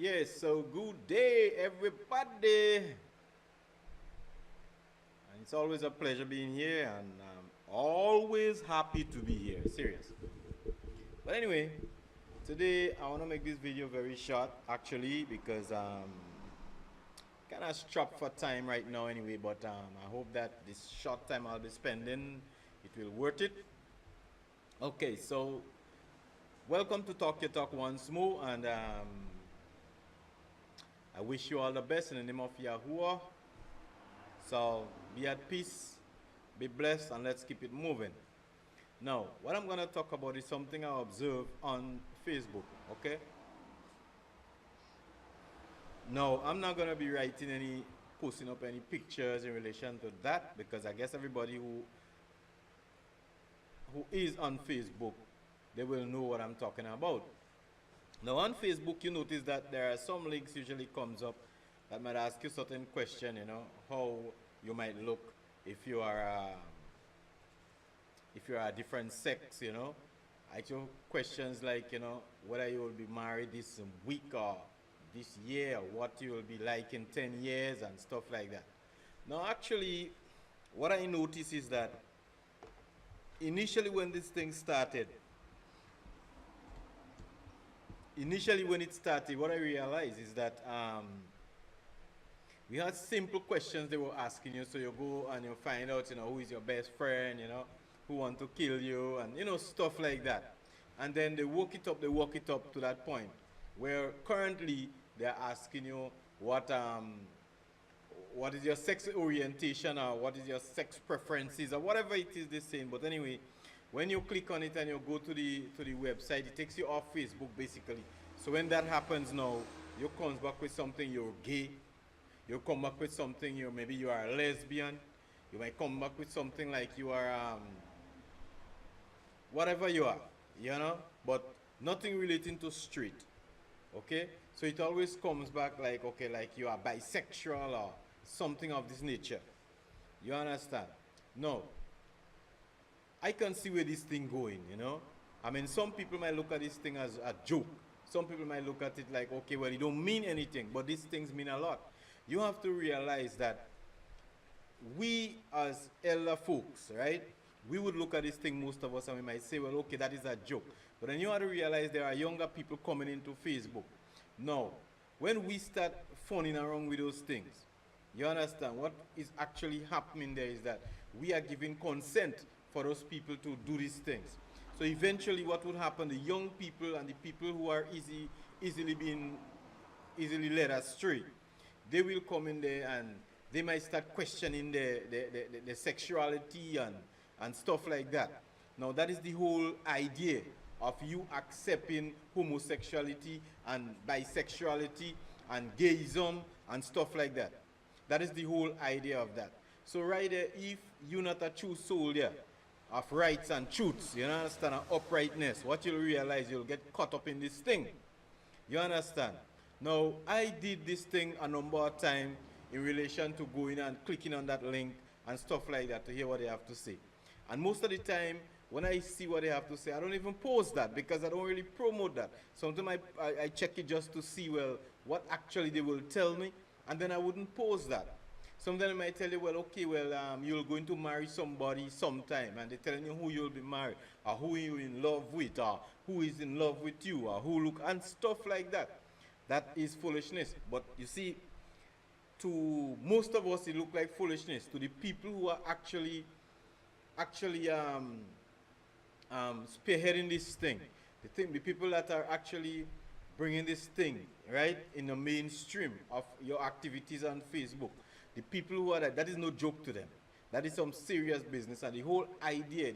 Yes, so good day, everybody. And it's always a pleasure being here, and I'm always happy to be here. Serious. But anyway, today I want to make this video very short, actually, because kind of strapped for time right now, anyway. But I hope that this short time I'll be spending, it will worth it. Okay, so welcome to Talk Your Talk once more, and I wish you all the best in the name of Yahuwah. So be at peace, be blessed, and let's keep it moving. Now, what I'm going to talk about is something I observed on Facebook, okay? No, I'm not going to be writing any, posting up any pictures in relation to that, because I guess everybody who is on Facebook, they will know what I'm talking about. Now on Facebook, you notice that there are some links usually comes up that might ask you certain question, how you might look if you are a different sex, Actual questions like, whether you will be married this week or this year, or what you will be like in 10 years and stuff like that. Now actually, what I notice is that initially when this thing started, when it started, what I realized is that we had simple questions they were asking you. So you go and you find out, who is your best friend, who want to kill you, and stuff like that. And then they walk it up to that point where currently they're asking you what is your sex orientation, or what is your sex preferences, or whatever it is they're saying. But anyway, when you click on it and you go to the website, it takes you off Facebook basically. So when that happens now, you come back with something you're gay. You come back with something maybe you are a lesbian. You might come back with something like you are whatever you are, but nothing relating to straight. Okay? So it always comes back like, okay, like you are bisexual or something of this nature. You understand? No. I can see where this thing going, I mean, some people might look at this thing as a joke. Some people might look at it like, okay, well, it don't mean anything, but these things mean a lot. You have to realize that we as elder folks, right, we would look at this thing, most of us, and we might say, well, okay, that is a joke. But then you have to realize there are younger people coming into Facebook. Now, when we start phoning around with those things, you understand, what is actually happening there is that we are giving consent for those people to do these things. So eventually what would happen, the young people and the people who are easily led astray, they will come in there and they might start questioning the sexuality and stuff like that. Now that is the whole idea of you accepting homosexuality and bisexuality and gayism and stuff like that. That is the whole idea of that. So right there, if you're not a true soldier of rights and truths, you understand, and uprightness, what you'll realize, you'll get caught up in this thing. You understand? Now, I did this thing a number of times in relation to going and clicking on that link and stuff like that to hear what they have to say. And most of the time, when I see what they have to say, I don't even post that because I don't really promote that. Sometimes I check it just to see, well, what actually they will tell me, and then I wouldn't post that. Sometimes I might tell you, well, okay, well, you're going to marry somebody sometime, and they're telling you who you'll be married, or who you're in love with, or who is in love with you, or who look, and stuff like that. That is foolishness. But you see, to most of us, it look like foolishness. To the people who are actually spearheading this thing, the people that are actually bringing this thing, right, in the mainstream of your activities on Facebook, the people who are that is no joke to them. That is some serious business. And the whole idea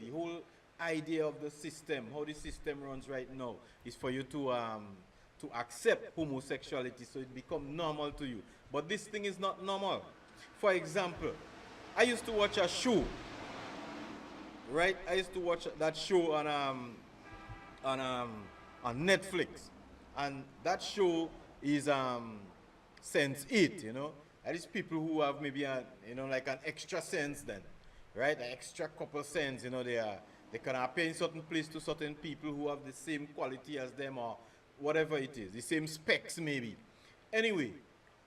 of the system, how the system runs right now, is for you to accept homosexuality so it becomes normal to you. But this thing is not normal. For example, I used to watch a show, right? I used to watch that show on Netflix, and that show is Sense 8, That is people who have maybe like an extra sense then, right? An extra couple cents, they can appear in certain place to certain people who have the same quality as them or whatever it is, the same specs maybe. Anyway,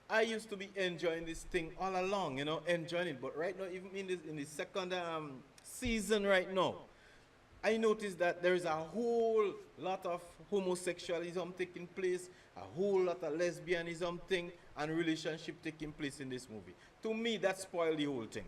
I used to be enjoying this thing all along, you know, enjoying it. But right now, even in the second season right now, I noticed that there is a whole lot of homosexualism taking place, a whole lot of lesbianism thing and relationship taking place in this movie. To me, that spoiled the whole thing.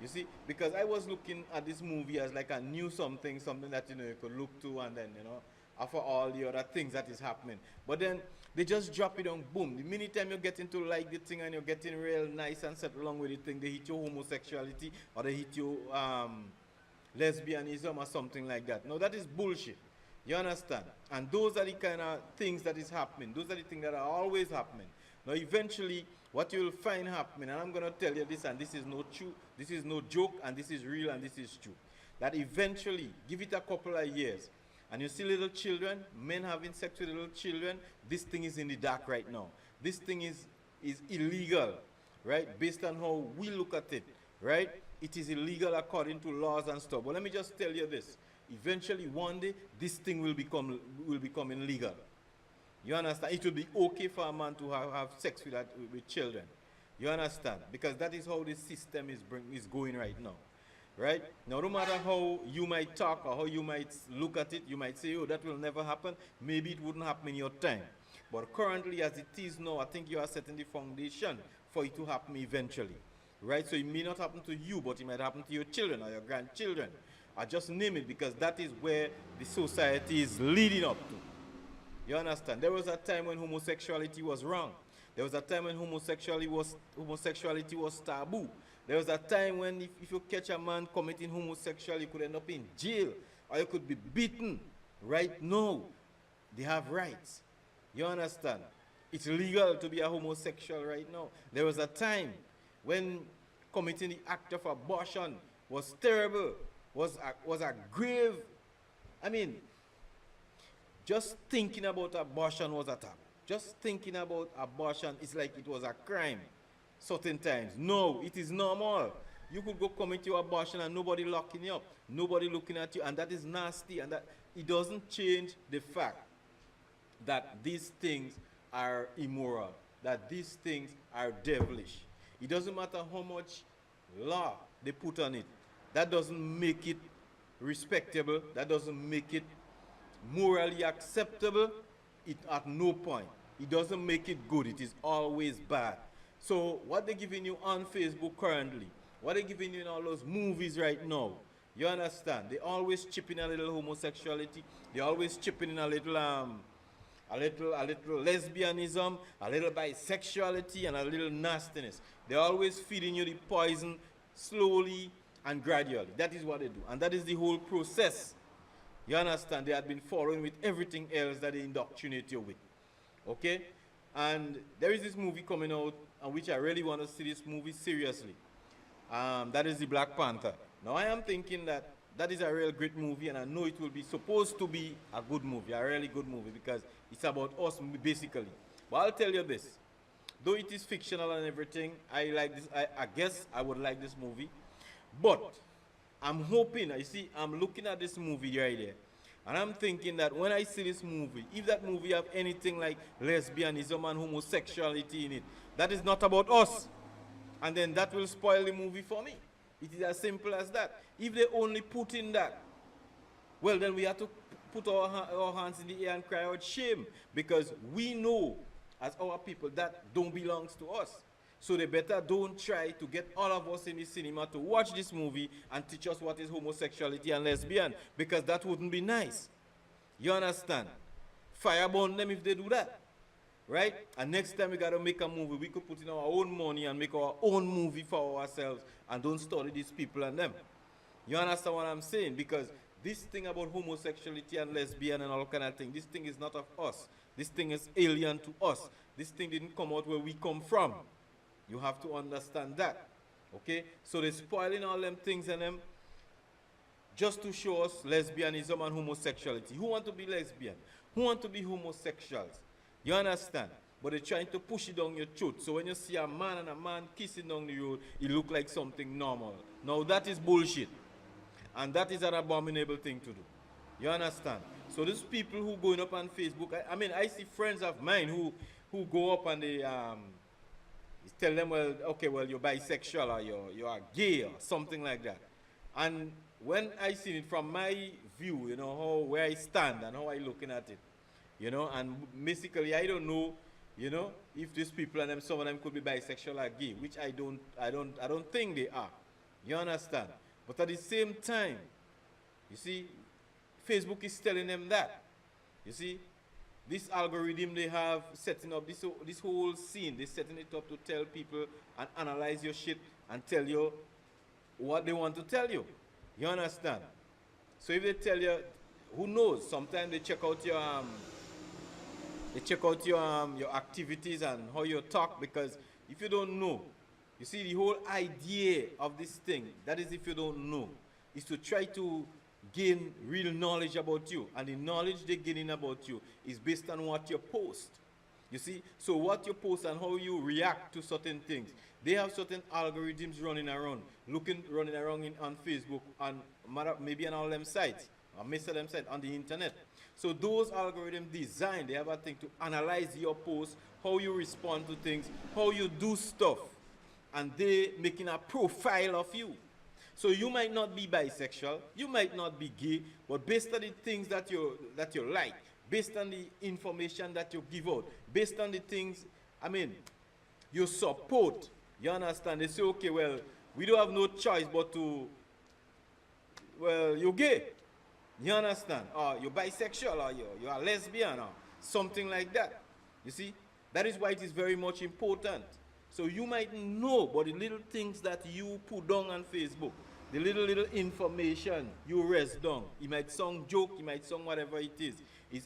You see, because I was looking at this movie as like a new something, something that you know you could look to, and then you know, after all the other things that is happening. But then they just drop it on boom. The minute time you get into like the thing and you're getting real nice and set along with the thing, they hit your homosexuality or they hit your lesbianism or something like that. No, that is bullshit. You understand? And those are the kind of things that is happening. Those are the things that are always happening. Now, eventually, what you will find happening, and I'm going to tell you this, and this is no true, this is no joke, and this is real, and this is true, that eventually, give it a couple of years, and you see little children, men having sex with little children, this thing is in the dark right now. This thing is illegal, right? Based on how we look at it, right? It is illegal according to laws and stuff. But let me just tell you this. Eventually, one day, this thing will become illegal. You understand? It will be okay for a man to have sex with children. You understand? Because that is how the system is going right now. Right? Now, no matter how you might talk or how you might look at it, you might say, oh, that will never happen. Maybe it wouldn't happen in your time. But currently, as it is now, I think you are setting the foundation for it to happen eventually. Right? So it may not happen to you, but it might happen to your children or your grandchildren. I just name it because that is where the society is leading up to. You understand? There was a time when homosexuality was wrong. There was a time when homosexuality was taboo. There was a time when if you catch a man committing homosexuality, you could end up in jail or you could be beaten. Right now, they have rights. You understand? It's legal to be a homosexual right now. There was a time when committing the act of abortion was terrible, was a grave. I mean, just thinking about abortion was a taboo. Just thinking about abortion is like it was a crime certain times. No, it is normal. You could go commit your abortion and nobody locking you up, nobody looking at you, and that is nasty, and that it doesn't change the fact that these things are immoral, that these things are devilish. It doesn't matter how much law they put on it. That doesn't make it respectable. That doesn't make it morally acceptable. It at no point. It doesn't make it good. It is always bad. So what they're giving you on Facebook currently, what they're giving you in all those movies right now, you understand? They always chip in a little homosexuality. They always chip in a little lesbianism, a little bisexuality, and a little nastiness. They're always feeding you the poison slowly and gradually. That is what they do. And that is the whole process. You understand? They had been following with everything else that they indoctrinate you with. Okay? And there is this movie coming out, which I really want to see this movie seriously. That is the Black Panther. Now I am thinking that is a real great movie, and I know it will be supposed to be a good movie, a really good movie, because it's about us basically. But I'll tell you this, though it is fictional and everything, I like this. I guess I would like this movie, but I'm hoping, you see, I'm looking at this movie right there, and I'm thinking that when I see this movie, if that movie have anything like lesbianism and homosexuality in it, that is not about us, and then that will spoil the movie for me. It is as simple as that. If they only put in that, well, then we have to put our hands in the air and cry out shame, because we know as our people that don't belongs to us. So they better don't try to get all of us in the cinema to watch this movie and teach us what is homosexuality and lesbian, because that wouldn't be nice. You understand? Fireburn them if they do that. Right? And next time we got to make a movie, we could put in our own money and make our own movie for ourselves and don't study these people and them. You understand what I'm saying? Because this thing about homosexuality and lesbian and all kind of thing, this thing is not of us. This thing is alien to us. This thing didn't come out where we come from. You have to understand that. Okay? So they're spoiling all them things and them just to show us lesbianism and homosexuality. Who want to be lesbian? Who want to be homosexuals? You understand? But they're trying to push it down your throat. So when you see a man and a man kissing down the road, it look like something normal. Now that is bullshit. And that is an abominable thing to do. You understand? So these people who going up on Facebook, I mean, I see friends of mine who go up and they tell them, well, okay, well, you're bisexual or you are gay or something like that. And when I see it from my view, you know, how where I stand and how I looking at it, you know, and basically I don't know, you know, if these people and them, some of them could be bisexual or gay, which I don't think they are. You understand? But at the same time, you see, Facebook is telling them that. You see, this algorithm they have setting up this whole scene, they're setting it up to tell people and analyze your shit and tell you what they want to tell you. You understand? So if they tell you, who knows? Sometimes they check out your activities and how you talk, because if you don't know, you see the whole idea of this thing, that is if you don't know, is to try to gain real knowledge about you, and the knowledge they're gaining about you is based on what you post. You see, so what you post and how you react to certain things, they have certain algorithms running around on Facebook and maybe on all them sites or most of them sites on the internet. So those algorithms designed, they have a thing to analyze your posts, how you respond to things, how you do stuff, and they making a profile of you. So you might not be bisexual, you might not be gay, but based on the things that you like, based on the information that you give out, based on the things, I mean, you support, you understand? They say, okay, well, we don't have no choice but to, well, you're gay, you understand? Or you're bisexual, or you're a lesbian, or something like that. You see? That is why it is very much important. So you might know, but the little things that you put down on Facebook, the little information you rest down, it might sound joke, it might sound whatever it is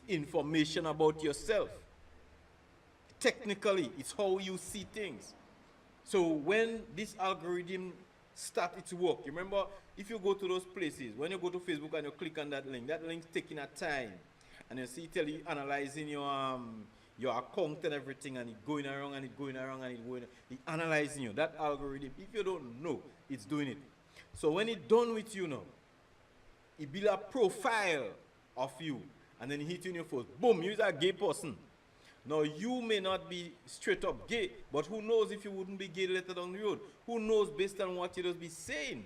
information about yourself. Technically, it's how you see things. So when this algorithm start its work, you remember, if you go to those places, when you go to Facebook and you click on that link's taking a time, and you see tell you analyzing your account and everything, and it going around and it going around and it analyzing you. That algorithm, if you don't know, it's doing it. So when it's done with you now, it build a profile of you, and then it hit you in your face. Boom, you're a gay person. Now you may not be straight up gay, but who knows if you wouldn't be gay later down the road? Who knows based on what you just be saying?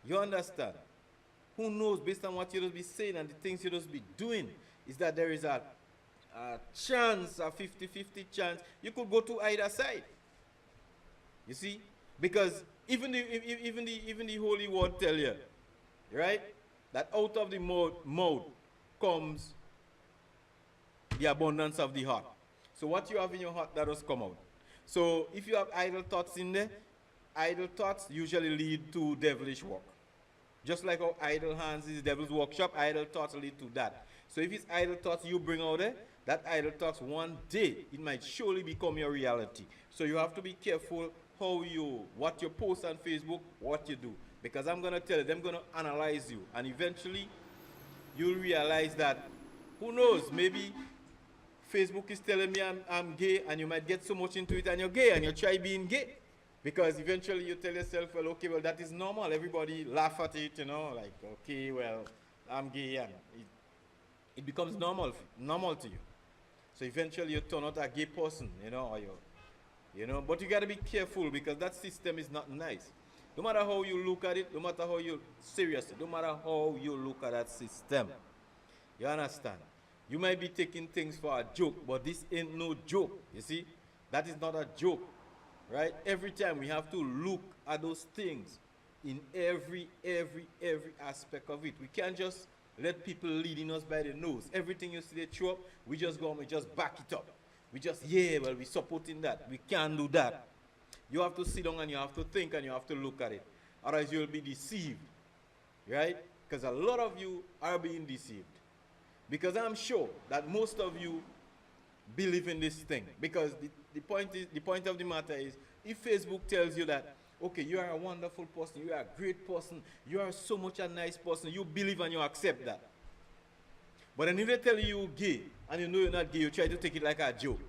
You understand? Who knows based on what you just be saying and the things you just be doing, is that there is a chance, a 50-50 chance, you could go to either side. You see? Because even the Holy Word tell you, right, that out of the mouth comes the abundance of the heart. So what you have in your heart, that does come out. So if you have idle thoughts in there, idle thoughts usually lead to devilish work. Just like how idle hands is devil's workshop, idle thoughts lead to that. So if it's idle thoughts you bring out there, that idle thoughts one day, it might surely become your reality. So you have to be careful what you post on Facebook, what you do. Because I'm going to tell you, I'm going to analyze you. And eventually, you'll realize that, who knows, maybe Facebook is telling me I'm gay, and you might get so much into it and you're gay and you try being gay. Because eventually you tell yourself, well, okay, well, that is normal. Everybody laugh at it, you know, like, okay, well, I'm gay, and it becomes normal to you. So eventually you turn out a gay person, you know, but you got to be careful, because that system is not nice. No matter how you look at it, no matter how you, seriously, no matter how you look at that system, you understand? You might be taking things for a joke, but this ain't no joke, you see? That is not a joke, right? Every time we have to look at those things in every aspect of it. We can't just let people leading us by the nose. Everything you see they throw up, we just go and we just back it up. We just, yeah, well, we're supporting that. We can't do that. You have to sit down and you have to think and you have to look at it. Otherwise you'll be deceived, right? Because a lot of you are being deceived. Because I'm sure that most of you believe in this thing. Because the point of the matter is, if Facebook tells you that, okay, you are a wonderful person, you are a great person, you are so much a nice person, you believe and you accept that. But then if they tell you you're gay, and you know you're not gay, you try to take it like a joke.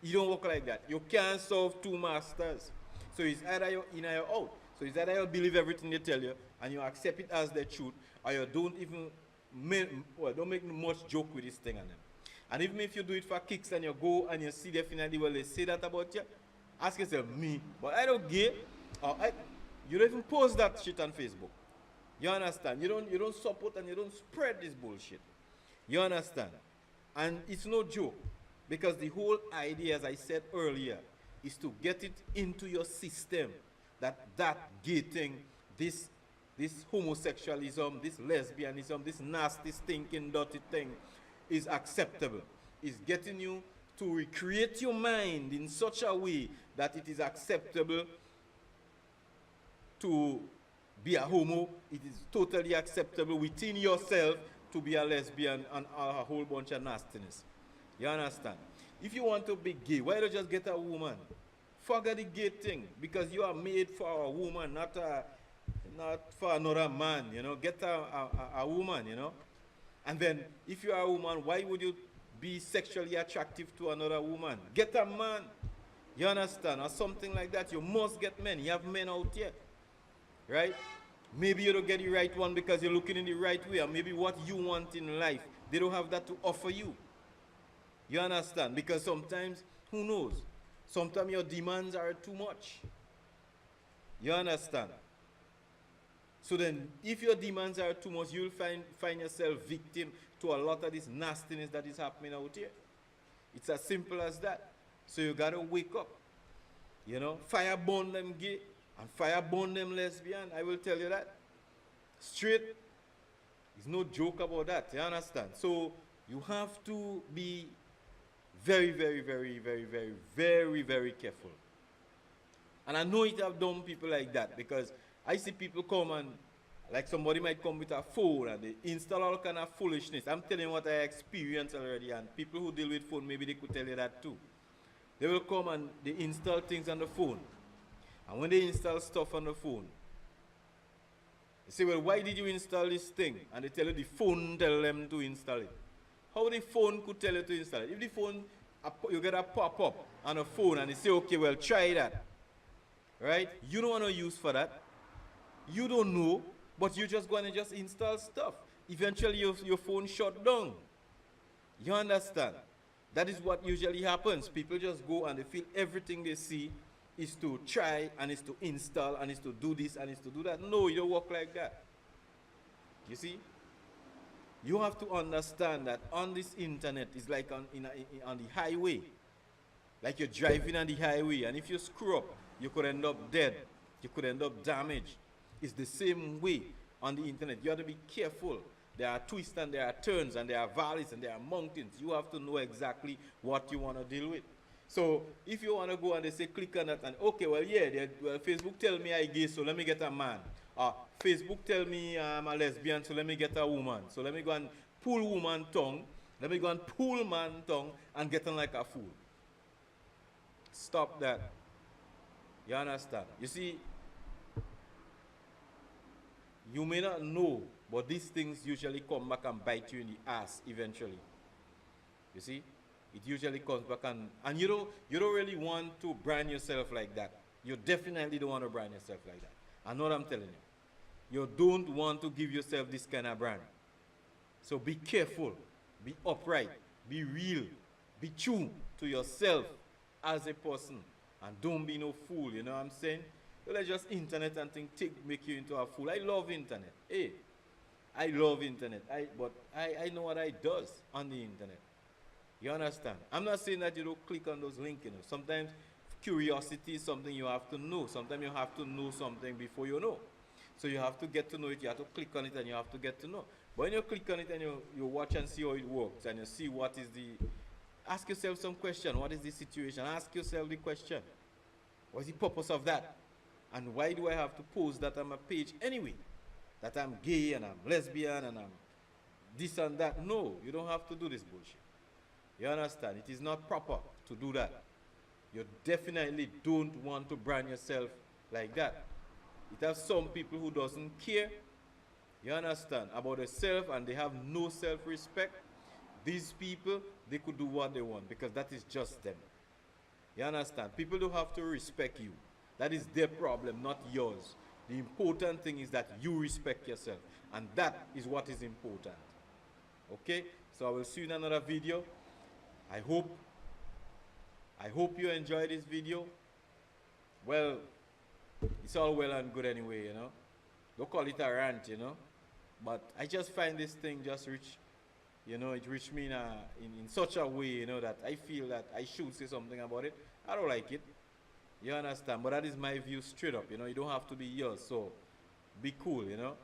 You don't work like that. You can't serve two masters. So it's either you're in or you're out. So it's either you believe everything they tell you, and you accept it as the truth, or you don't even don't make much joke with this thing on them. And even if you do it for kicks and you go and you see definitely, well, they say that about you, ask yourself, me, but I don't gay, or you don't even post that shit on Facebook. You understand? You don't support and you don't spread this bullshit. You understand? And it's no joke. Because the whole idea, as I said earlier, is to get it into your system that gay thing, this homosexualism, this lesbianism, this nasty, stinking, dirty thing is acceptable. It's getting you to recreate your mind in such a way that it is acceptable to be a homo. It is totally acceptable within yourself to be a lesbian and a whole bunch of nastiness. You understand? If you want to be gay, why don't you just get a woman? Forget the gay thing, because you are made for a woman, not for another man. You know, get a woman. You know, and then if you are a woman, why would you be sexually attractive to another woman? Get a man. You understand? Or something like that. You must get men. You have men out here, right? Maybe you don't get the right one because you're looking in the right way, or maybe what you want in life, they don't have that to offer you. You understand? Because sometimes, who knows? Sometimes your demands are too much. You understand? So then, if your demands are too much, you'll find yourself victim to a lot of this nastiness that is happening out here. It's as simple as that. So you gotta wake up. You know, fire burn them gay and fire burn them lesbian. I will tell you that. Straight. There's no joke about that. You understand? So you have to be very, very, very, very, very, very, very careful. And I know it have done people like that, because I see people come and, like somebody might come with a phone and they install all kind of foolishness. I'm telling you what I experienced already, and people who deal with phone, maybe they could tell you that too. They will come and they install things on the phone. And when they install stuff on the phone, they say, well, why did you install this thing? And they tell you the phone tell them to install it. How the phone could tell you to install it? If the phone, you get a pop-up on a phone and they say, okay, well, try that. Right? You don't want to use for that. You don't know, but you're just going to just install stuff. Eventually, your phone shut down. You understand? That is what usually happens. People just go and they feel everything they see is to try and is to install and is to do this and is to do that. No, you don't work like that. You see? You have to understand that on this internet, it's like on the highway. Like you're driving on the highway, and if you screw up, you could end up dead. You could end up damaged. It's the same way on the internet. You have to be careful. There are twists and there are turns and there are valleys and there are mountains. You have to know exactly what you want to deal with. So if you want to go and they say click on that and okay, well, yeah, well, Facebook tell me I'm gay, so let me get a man. Facebook tell me I'm a lesbian, so let me get a woman. So let me go and pull woman tongue. Let me go and pull man tongue and get on like a fool. Stop that. You understand? You see, you may not know, but these things usually come back and bite you in the ass eventually. You see? It usually comes back and you don't really want to brand yourself like that. You definitely don't want to brand yourself like that. I know what I'm telling you. You don't want to give yourself this kind of brand. So be careful, be upright, be real, be true to yourself as a person, and don't be no fool, you know what I'm saying? Don't let just internet and things make you into a fool. I love internet. Hey, I love internet. But I know what I does on the internet. You understand? I'm not saying that you don't click on those links, you know. Sometimes curiosity is something you have to know. Sometimes you have to know something before you know. So you have to get to know it, you have to click on it, and you have to get to know. But when you click on it and you watch and see how it works, and you see what is ask yourself some question. What is the situation? Ask yourself the question. What's the purpose of that? And why do I have to post that on my page anyway? That I'm gay and I'm lesbian and I'm this and that. No, you don't have to do this bullshit. You understand? It is not proper to do that. You definitely don't want to brand yourself like that. It has some people who doesn't care, you understand, about themselves, and they have no self-respect. These people, they could do what they want because that is just them. You understand? People don't have to respect you. That is their problem, not yours. The important thing is that you respect yourself, and that is what is important. Okay? So I will see you in another video. I hope you enjoy this video. Well, it's all well and good anyway, you know. Don't call it a rant, you know. But I just find this thing just rich, you know, it reached me in such a way, you know, that I feel that I should say something about it. I don't like it. You understand? But that is my view straight up, you know. You don't have to be yours, so be cool, you know.